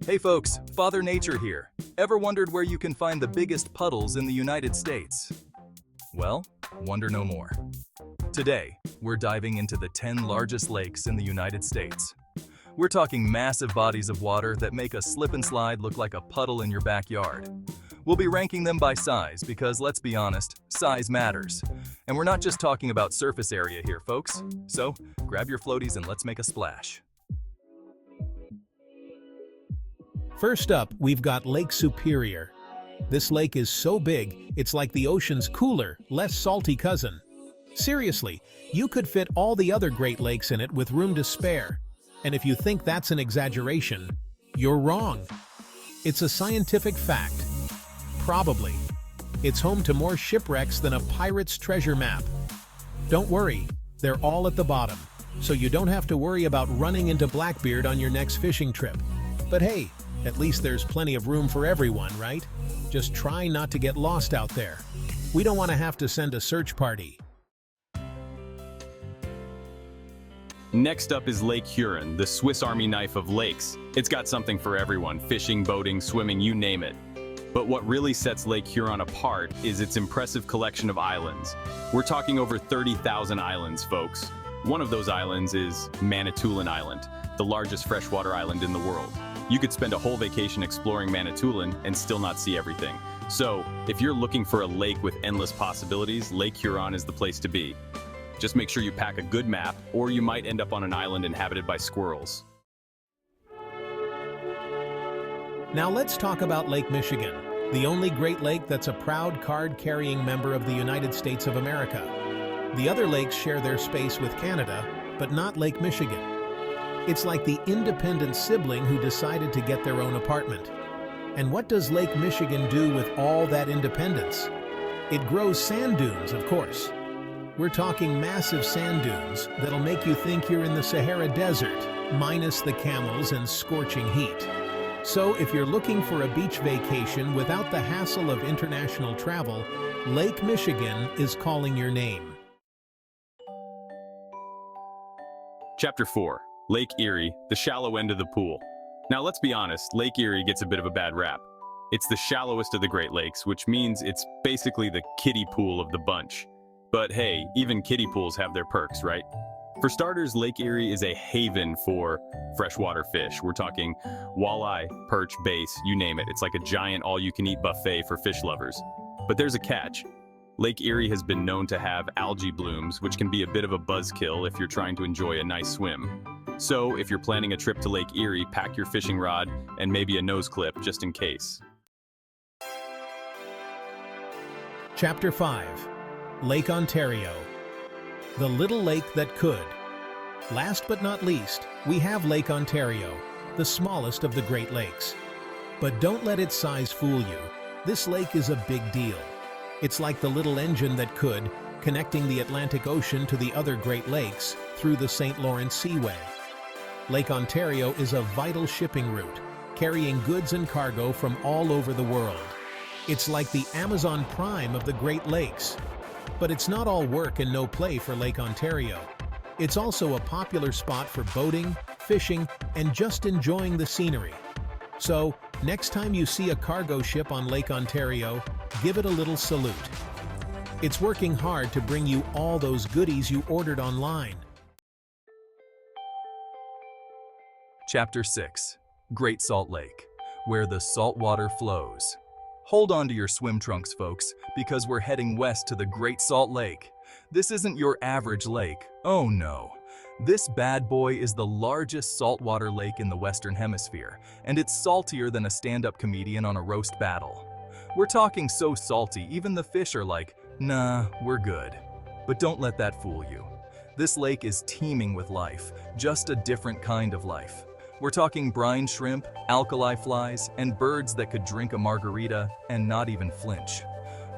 Hey folks, Father Nature here. Ever wondered where you can find the biggest puddles in the United States? Well, wonder no more. Today, we're diving into the 10 largest lakes in the United States. We're talking massive bodies of water that make a slip and slide look like a puddle in your backyard. We'll be ranking them by size because, let's be honest, size matters. And we're not just talking about surface area here, folks. So, grab your floaties and let's make a splash. First up, we've got Lake Superior. This lake is so big, it's like the ocean's cooler, less salty cousin. Seriously, you could fit all the other Great Lakes in it with room to spare. And if you think that's an exaggeration, you're wrong. It's a scientific fact. Probably. It's home to more shipwrecks than a pirate's treasure map. Don't worry, they're all at the bottom, so you don't have to worry about running into Blackbeard on your next fishing trip. But hey, at least there's plenty of room for everyone, right? Just try not to get lost out there. We don't want to have to send a search party. Next up is Lake Huron, the Swiss Army knife of lakes. It's got something for everyone, fishing, boating, swimming, you name it. But what really sets Lake Huron apart is its impressive collection of islands. We're talking over 30,000 islands, folks. One of those islands is Manitoulin Island, the largest freshwater island in the world. You could spend a whole vacation exploring Manitoulin and still not see everything. So, if you're looking for a lake with endless possibilities, Lake Huron is the place to be. Just make sure you pack a good map, or you might end up on an island inhabited by squirrels. Now let's talk about Lake Michigan, the only Great Lake that's a proud card-carrying member of the United States of America. The other lakes share their space with Canada, but not Lake Michigan. It's like the independent sibling who decided to get their own apartment. And what does Lake Michigan do with all that independence? It grows sand dunes, of course. We're talking massive sand dunes that'll make you think you're in the Sahara Desert, minus the camels and scorching heat. So if you're looking for a beach vacation without the hassle of international travel, Lake Michigan is calling your name. Chapter 4. Lake Erie, the shallow end of the pool. Now let's be honest, Lake Erie gets a bit of a bad rap. It's the shallowest of the Great Lakes, which means it's basically the kiddie pool of the bunch. But hey, even kiddie pools have their perks, right? For starters, Lake Erie is a haven for freshwater fish. We're talking walleye, perch, bass, you name it. It's like a giant all-you-can-eat buffet for fish lovers. But there's a catch. Lake Erie has been known to have algae blooms, which can be a bit of a buzzkill if you're trying to enjoy a nice swim. So, if you're planning a trip to Lake Erie, pack your fishing rod and maybe a nose clip just in case. Chapter 5. Lake Ontario. The little lake that could. Last but not least, we have Lake Ontario, the smallest of the Great Lakes. But don't let its size fool you. This lake is a big deal. It's like the little engine that could, connecting the Atlantic Ocean to the other Great Lakes through the St. Lawrence Seaway. Lake Ontario is a vital shipping route, carrying goods and cargo from all over the world. It's like the Amazon Prime of the Great Lakes. But it's not all work and no play for Lake Ontario. It's also a popular spot for boating, fishing, and just enjoying the scenery. So, next time you see a cargo ship on Lake Ontario, give it a little salute. It's working hard to bring you all those goodies you ordered online. Chapter 6. Great Salt Lake, where the salt water flows. Hold on to your swim trunks, folks, because we're heading west to the Great Salt Lake. This isn't your average lake. Oh no. This bad boy is the largest saltwater lake in the Western Hemisphere, and it's saltier than a stand-up comedian on a roast battle. We're talking so salty, even the fish are like, nah, we're good. But don't let that fool you. This lake is teeming with life, just a different kind of life. We're talking brine shrimp, alkali flies, and birds that could drink a margarita and not even flinch.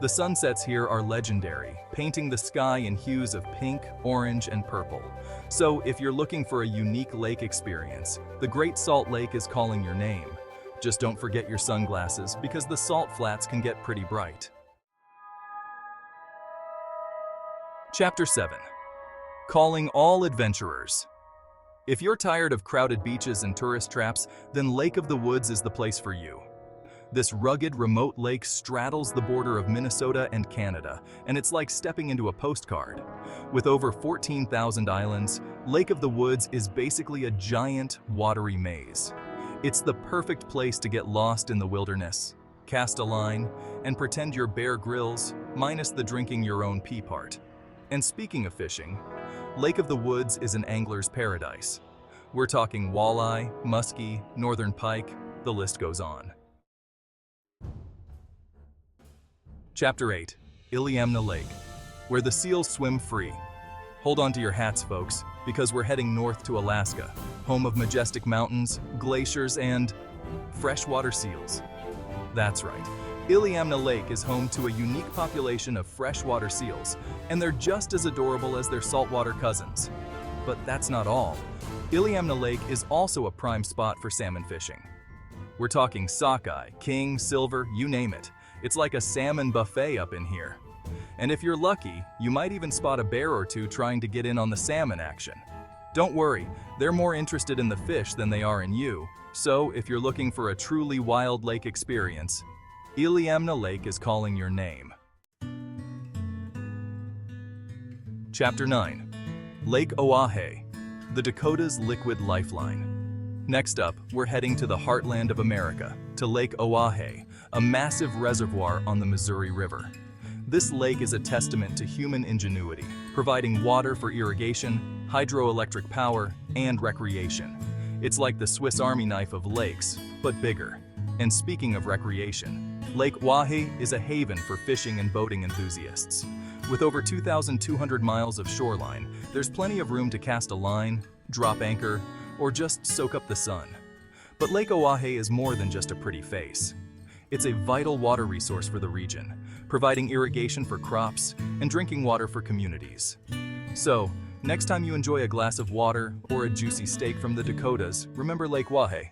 The sunsets here are legendary, painting the sky in hues of pink, orange, and purple. So if you're looking for a unique lake experience, the Great Salt Lake is calling your name. Just don't forget your sunglasses because the salt flats can get pretty bright. Chapter 7. Calling all adventurers. If you're tired of crowded beaches and tourist traps, then Lake of the Woods is the place for you. This rugged, remote lake straddles the border of Minnesota and Canada, and it's like stepping into a postcard. With over 14,000 islands, Lake of the Woods is basically a giant, watery maze. It's the perfect place to get lost in the wilderness, cast a line, and pretend you're Bear Grylls, minus the drinking your own pee part. And speaking of fishing, Lake of the Woods is an angler's paradise. We're talking walleye, muskie, northern pike, the list goes on. Chapter 8, Ilna Lake, where the seals swim free. Hold on to your hats, folks, because we're heading north to Alaska, home of majestic mountains, glaciers, and freshwater seals. That's right. Ilna Lake is home to a unique population of freshwater seals, and they're just as adorable as their saltwater cousins. But that's not all. Ilna Lake is also a prime spot for salmon fishing. We're talking sockeye, king, silver, you name it. It's like a salmon buffet up in here. And if you're lucky, you might even spot a bear or two trying to get in on the salmon action. Don't worry, they're more interested in the fish than they are in you. So if you're looking for a truly wild lake experience, Ilna Lake is calling your name. Chapter 9, Lake Oahe, the Dakota's liquid lifeline. Next up, we're heading to the heartland of America, to Lake Oahe, a massive reservoir on the Missouri River. This lake is a testament to human ingenuity, providing water for irrigation, hydroelectric power, and recreation. It's like the Swiss Army knife of lakes, but bigger. And speaking of recreation, Lake Oahe is a haven for fishing and boating enthusiasts. With over 2,200 miles of shoreline, there's plenty of room to cast a line, drop anchor, or just soak up the sun. But Lake Oahe is more than just a pretty face. It's a vital water resource for the region, providing irrigation for crops and drinking water for communities. So, next time you enjoy a glass of water or a juicy steak from the Dakotas, remember Lake Oahe.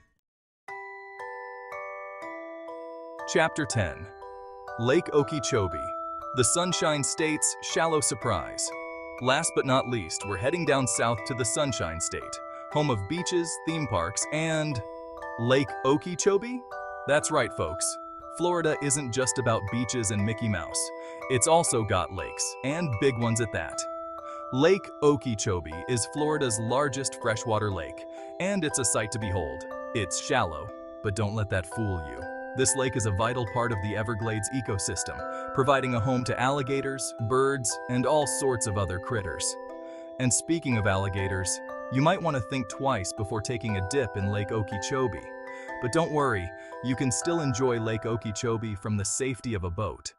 Chapter 10, Lake Okeechobee, the Sunshine State's shallow surprise. Last but not least, we're heading down south to the Sunshine State, home of beaches, theme parks, and Lake Okeechobee? That's right, folks. Florida isn't just about beaches and Mickey Mouse. It's also got lakes, and big ones at that. Lake Okeechobee is Florida's largest freshwater lake, and it's a sight to behold. It's shallow, but don't let that fool you. This lake is a vital part of the Everglades ecosystem, providing a home to alligators, birds, and all sorts of other critters. And speaking of alligators, you might want to think twice before taking a dip in Lake Okeechobee. But don't worry, you can still enjoy Lake Okeechobee from the safety of a boat.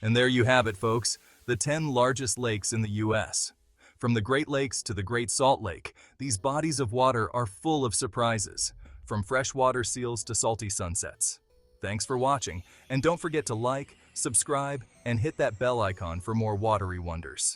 And there you have it, folks, the 10 largest lakes in the U.S. From the Great Lakes to the Great Salt Lake, these bodies of water are full of surprises, from freshwater seals to salty sunsets. Thanks for watching, and don't forget to like, subscribe, and hit that bell icon for more watery wonders.